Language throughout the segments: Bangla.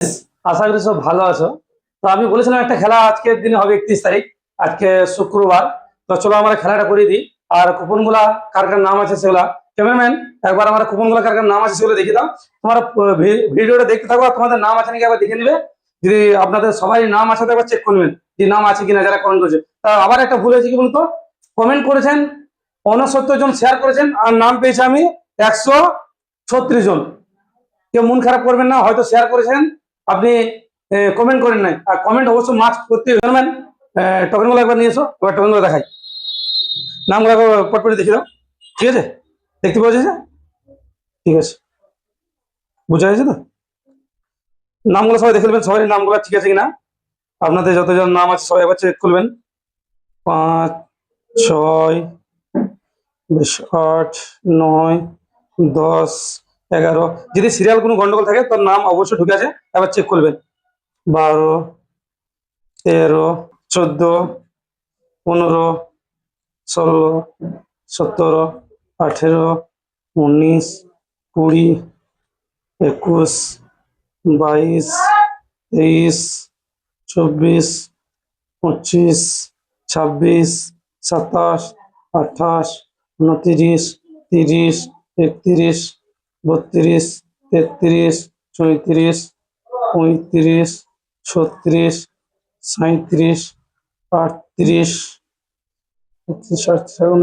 আশা করি সব ভালো আছো। তো আমি বলেছিলাম একটা খেলা আজকের দিনে হবে 31 তারিখ, আজকে শুক্রবার। তো চলো আমরা খেলাটা করে দিই। আর কুপন গুলা কার কার নাম আছে সেগুলা, ক্যামেরাম্যান একবার আমার কুপন গুলা কার কার নাম আছে সেগুলো দেখে দাও। তোমরা ভিডিওটা দেখতে থাকো, আর তোমাদের নাম আছে নাকি একবার দেখে নিবে। যদি আপনাদের সবাই নাম আছে তো একবার চেক করবেন যে নাম আছে কিনা যারা কমেন্ট করেছে। তা আবার একটা ভুল হয়েছে কি বলতো, কমেন্ট করেছেন 69 জন, শেয়ার করেছেন আর নাম পেয়েছি আমি 136 জন। কেউ মন খারাপ করবেন না, হয়তো শেয়ার করেছেন আপনি, কমেন্ট করেন নাই। আর কমেন্ট অবশ্যই মাস্ট করতে হবে। টোকেন গুলো একবার নিয়ে এসো, এবার টোকেন গুলো দেখাই, নামগুলো পটপটে দেখে দাও। ঠিক আছে, দেখতে পাওয়া যাচ্ছে? ঠিক আছে, বোঝা যাচ্ছে তো? নামগুলো সবাই দেখে নেবেন, সবাই নামগুলো ঠিক আছে কিনা। আপনাদের যতজন নাম আছে সবাই একবার চেক করবেন। 5, 6, 8, 9, 10, 11। যদি সিরিয়াল কোনো গন্ডগোল থাকে তোর নাম অবশ্যই ঢুকে আছে, একবার চেক করবেন। 12, 13, 14, 15, 16, 17, 18, 19, 20, 21, 22, 23, 24, 25, 26, 27, 28, 29, 30, 31, 32, 33, 34, 35, 36, 37, 38,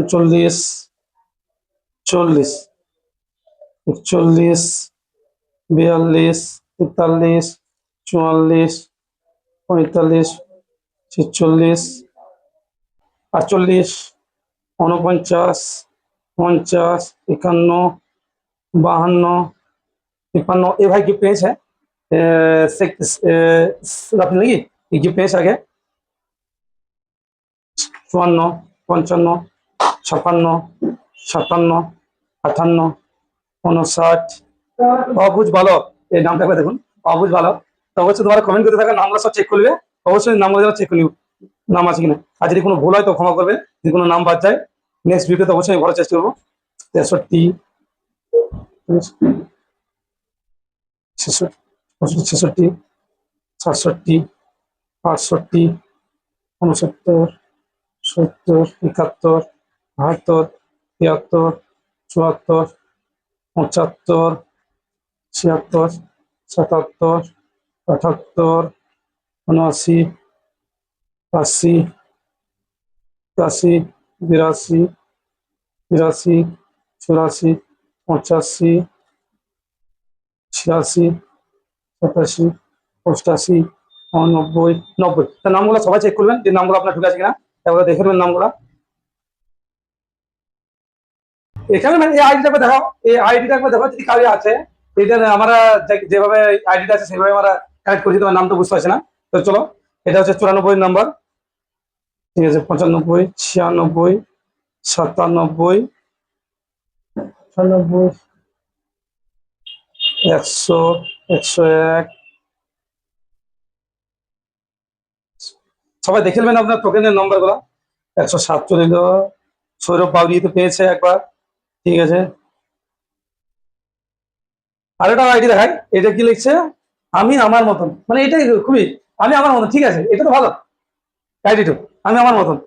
39, 40, 41, 42, 43, 44, 45, 46, 48, 49, 50, 51, 52, 53। এ ভাই গিফট পেয়েছে আপনি নাকি? এই গিফট পেয়েছে আগে। 54, 55, 56, 57, 58, 59। অবুঝ ভালো, এই নামটা একবার দেখুন, অবুঝ ভালো। তো অবশ্যই তোমার কমেন্ট করতে থাকা, নামগুলো সব চেক করবে। অবশ্যই নামগুলো যেন চেক করি নাম আছে কিনা। আর যদি কোনো ভুল হয় তো ক্ষমা করবে, যদি কোনো নাম বাদ যায় নেক্সট ভিডিওতে অবশ্যই আমি ভালো চেষ্টা করবো। 63, ছেষট্টি, 67, 68, 69, 70, 71, 72, 73, 74, 75, 76, 77, 78, 79, 80, 81, 82, 83, 84, 85, 86, 87, 88, 90, 90। তার নামগুলো সবাই চেক করবেন যে নামগুলো আপনার ঢুকে আছে কিনা, তারপরে দেখে নেবেন নামগুলো। এখানে মানে এই আইডিটা দেখাও, এই আইডিটা একবার দেখো যদি কারো আছে। এটা আমরা যেভাবে আইডিটা আছে সেভাবে আমরা কালেক্ট করছি, তোমার নাম তো বুঝতে পারছি না। তো চলো, এটা হচ্ছে 94 নম্বর। ঠিক আছে, 95, 96, 97, 98, 100, 101। সবাই দেখে নেবেন আপনার টোকেনের নম্বর গুলা। 107 চলে এলো, সৌরভ বাউরি তো পেয়েছে একবার। ঠিক আছে, আর একটা আইডি দেখাই, এটা কি লিখছে? আমি আমার মতন, মানে এটাই খুবই, আমি আমার মতন। ঠিক আছে, এটা তো ভালো আইডি তো, আমি আমার মতন।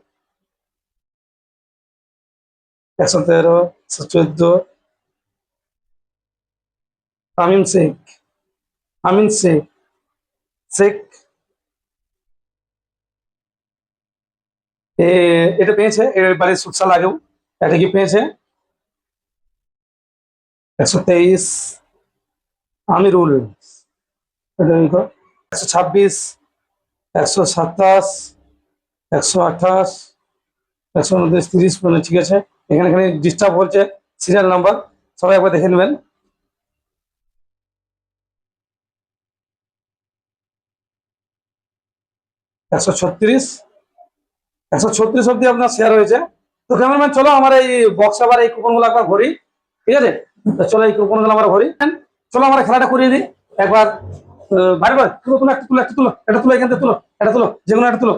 113, 114, তামিম শেখ, আমিন শেখ, শেখ এটা পেয়েছে এবারে সুৎসাল আগেও এটা কি পেয়েছে। 123, আমিরুল, এটা 126, 127, 128, 129, 30। মানে ঠিক আছে, এখানে এখানে ডিস্টার্ব হচ্ছে সিরিয়াল নাম্বার, সবাই একবার দেখে নেবেন। 136, 136 অব্দি আপনার শেয়ার হয়েছে। তো ক্যামেরাম্যান চলো আমার এই বক্স আবার এই কুপন গুলো একবার ভরি। ঠিক আছে, তো চলো এই কুপন গুলো আমরা ভরি। চলো আমরা খেলাটা করিয়ে দিই একবার। ভাই ভাই তুলো তুলো, একটা তুলো, একটা তুলো, এটা তুলো, এখান থেকে তুলো, এটা তুলো, যে কোনো একটা তুলো।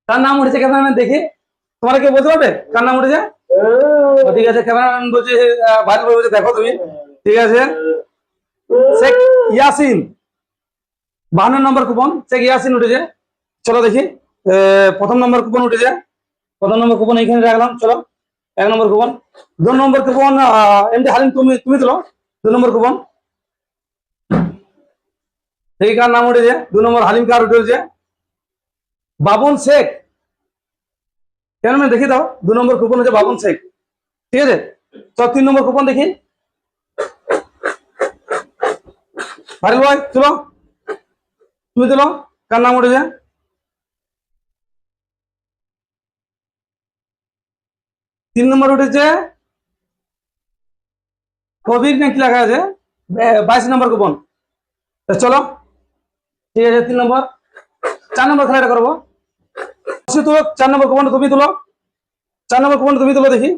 কার নাম উঠেছে ক্যামেরাম্যান দেখি, তোমার কেউ বলতে পারবে কার নাম উঠেছে? ঠিক আছে, ক্যামেরাম্যান বলছে ভাই বলছে দেখো তুমি। ঠিক আছে, শেখ ইয়াসিন, 52 নম্বর কুপন শেখ ইয়াসিন উঠেছে। চলো দেখি প্রথম নম্বর কুপন উঠেছে। প্রথম নম্বর কুপন এইখানে রাখলাম। চলো 1 নম্বর কুপন। 2 নম্বর কুপন এমডি হালিম, তুমি তুমি তোলো 2 নম্বর কুপন। দেখি কার নাম উঠেছে। 2 নম্বর হালিম কার উঠেছে? বাবন শেখ। কেন দেখি দাও, 2 নম্বর কুপন হচ্ছে বাবন শেখ। ঠিক আছে, তো 3 নম্বর কুপন দেখি। হারিল ভাই তুলো, তুমি তুলো, কার নাম উঠেছে? 3 নম্বর উঠেছে কবির, নাকি লেখা আছে 22 নম্বর কুপন। চলো ঠিক আছে, 3 নম্বর। 4 নম্বর খেলাটা করবো। তুলো 4 নম্বর কুপন তুমি তুলো, 4 নম্বর কুপন তুমি তুলো দেখি।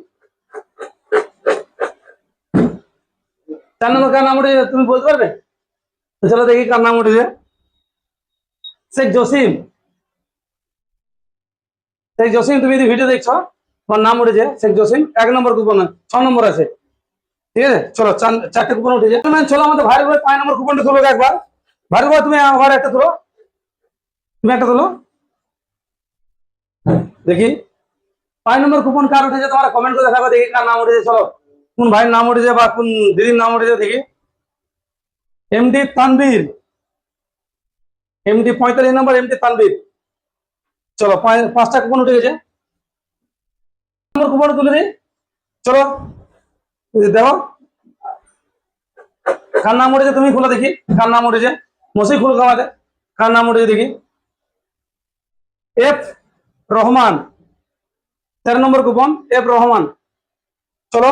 4 নম্বর কার নাম উঠেছে তুমি বলতে পারবে? চলো দেখি কার নাম উঠেছে। শেখ জসিম। শেখ জসিম, তুমি যদি ভিডিও দেখছো তোমার নাম উঠেছে শেখ জসিম। 1 নম্বর কুপন, 6 নম্বর আছে। ঠিক আছে, চলো 4টে কুপন উঠেছে। চলো আমাদের ভাই ভাই 5 নম্বর কুপনটা তুলো একবার। ভাই ভাই তুমি আবার একটা তুলো, তুমি একটা তুলো দেখি। 5 নম্বর কুপন কার উঠেছে তোমরা কমেন্ট করে দেখাবো, দেখি কার নাম উঠেছে। চলো কোন ভাইয়ের নাম উঠেছে বা কোন দিদির নাম উঠেছে দেখি। এমডি তানভীর, এমডি 45 নম্বর এমডি তানভীর। চলো 5টা কুপন উঠে গেছে। নম্বর কুপন তুলে দিই। চলো দেখো কার নাম উঠেছে, তুমি খুলে দেখি কার নাম উঠেছে। মসি খুলো খাওয়াতে, কার নাম উঠেছে দেখি। এফ রহমান, 13 নম্বর কুপন এফ রহমান। চলো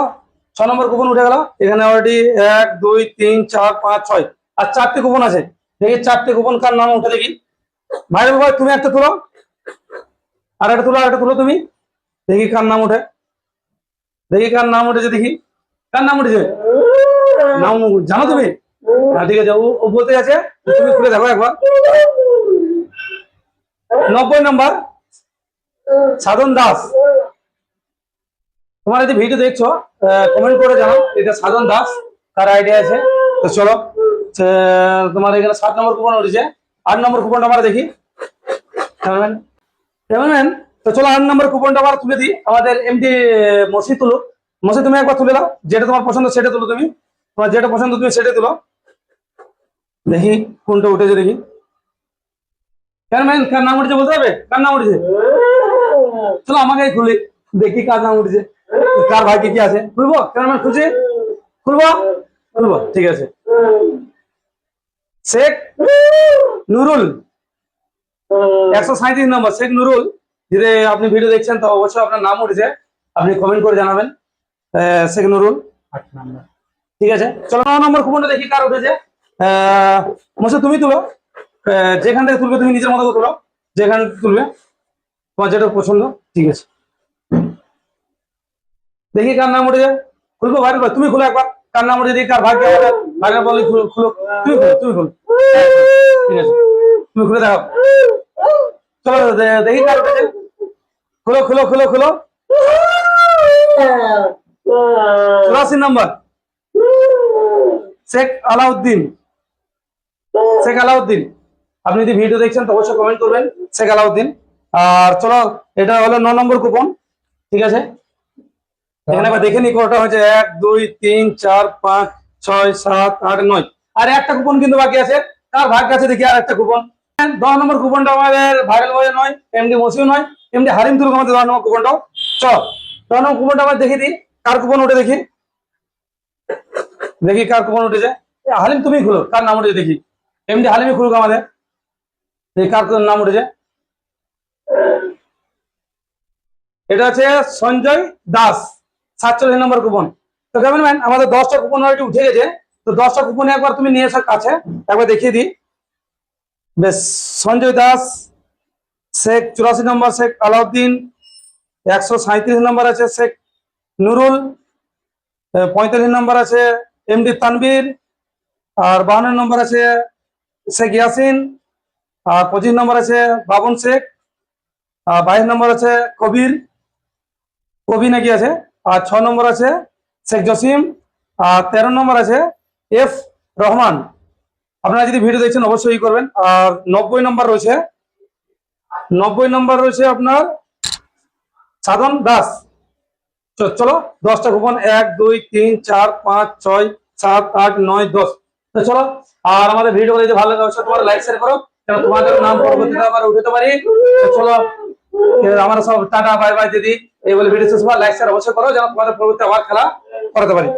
6 নম্বর কুপন উঠে গেল। এখানে অলরেডি 1 2 3 4 5 6 আর 4টে কুপন আছে। দেখি 4টে কুপন কার নাম উঠে দেখি। ভাই ভাই তুমি একটা তুলো, আর একটা তুলো, আর একটা তুলো তুমি দেখি কার নাম উঠে। দেখি কার নাম উঠেছে দেখি, কার নাম উঠেছে নাম জানো তুমি? হ্যাঁ ঠিক আছে, ও বলতে আছে, তুমি খুলে দেখো একবার। 90 নম্বর সাধন দাস। তোমার যদি ভিডিও দেখছো কমেন্ট করে জানাও এটা সাধন দাস কার আইডিয়া আছে। তো চলো তোমার এখানে 7 নম্বর কুপন উঠেছে। 8 নম্বর কুপনটা আমরা দেখি। তো চলো 8 নম্বর কুপনটা আবার তুলে দিই। আমাদের এমডি মসি তুলো। মসি তুমি একবার তুলে দাও, যেটা তোমার পছন্দ সেটা তুলো। তুমি তোমার যেটা পছন্দ তুমি সেটা তুলো দেখি কোনটা উঠেছে দেখি। কেন কার নাম উঠেছে বলতে হবে? কার নাম উঠেছে চলো আমাকে খুলি দেখি কার নাম উঠেছে, কার ভাগ্যে কি আছে। খুলবো কেন খুঁজে, খুলবো খুলবো ঠিক আছে। শেখ নুরুল, 137 নম্বর শেখ নুরুল। যদি আপনি ভিডিও দেখছেন তো অবশ্যই আপনার নাম উঠেছে, আপনি কমেন্ট করে জানাবেন। শেখ নুরুল 8 নম্বর। ঠিক আছে, চলো 9 নম্বর কুপনটা দেখি কার উঠেছে। মোসা তুমি তুলো, যেখান থেকে তুলবে তুমি নিজের মতো করে তুলো, যেখান তুলবে তোমার যেটা পছন্দ। ঠিক আছে, দেখি কার নাম উঠেছে। খুলবো ভাই, তুমি খুলো একবার কার নাম উঠেছে দেখি, কার ভাগ্য ভাগ্য বলি খুলো। তুমি খুলো, তুমি খুলো। ঠিক আছে, তুমি খুলে দেখাও। চলো দেখি কার উঠেছে। খুলো খুলো খুলো খুলো। 84 নম্বর শেখ আলাউদ্দিন। শেখ আলাউদ্দিন, আপনি যদি ভিডিও দেখছেন তো অবশ্যই কমেন্ট করবেন শেখ আলাউদ্দিন। আর চলো এটা হলো 9 নম্বর কুপন। ঠিক আছে, এখানে একবার দেখে নি কটা হয়েছে। 1 2 3 4 5 6 7 8 9 আর একটা কুপন কিন্তু বাকি আছে। কার ভাগ্য আছে দেখি আর একটা কুপন। 10 নম্বর কুপনটা আমাদের ভাইরাল বয় নয়, এমডি মসিও নয়, এমডি হারিম তুলুক আমাদের 10 নম্বর কুপনটাও। চল 10 নম্বর কুপনটা আবার দেখে দিই কার কুপন উঠে দেখি। দেখি কার কুপন উঠেছে। হালিম তুমি খুলো, কার নাম উঠেছে দেখি। এমডি হালিমই খুলুক আমাদের, দেখি কার নাম উঠেছে। এটা আছে সঞ্জয় দাস, 47 নম্বর কুপন। তো কেমন ম্যান আমাদের 10টা কুপন অলরেডি উঠে গেছে। তো 10টা কুপনে একবার তুমি নিয়ে এসো কাছে, একবার দেখিয়ে দিই। বেশ, সঞ্জয় দাস, শেখ 84 নম্বর শেখ আলাউদ্দিন, 137 নম্বর আছে শেখ নুরুল, 45 নম্বর আছে এমডি তানভীর, আর 52 নম্বর আছে শেখ ইয়াসিন, আর 25 নম্বর আছে বাবন শেখ, আর 22 নম্বর আছে কবির, কবি নাকি আছে, আর 6 নম্বর আছে শেখ জসিম, আর 13 নম্বর আছে এফ রহমান। আপনারা যদি ভিডিও দেখছেন অবশ্যই করবেন। আর 90 নম্বর রয়েছে, 90 নম্বর রয়েছে আপনার সাধন দাস। চলো 10টা কুপন, 1 2 3 4 5 6 7 8 9 10। তো চলো, আর আমাদের ভিডিও যদি ভালো লাগে অবশ্যই তোমরা লাইক শেয়ার করো, যেন তোমাদের নাম পরবর্তীতে আমরা উঠাতে পারি। তো চলো, আমরা সব টাটা বাই বাই দিদি এই বলে ভিডিও শেষ, লাইক শেয়ার অবশ্যই করো যেন তোমাদের পরবর্তীতে আবার খেলা করাতে পারি।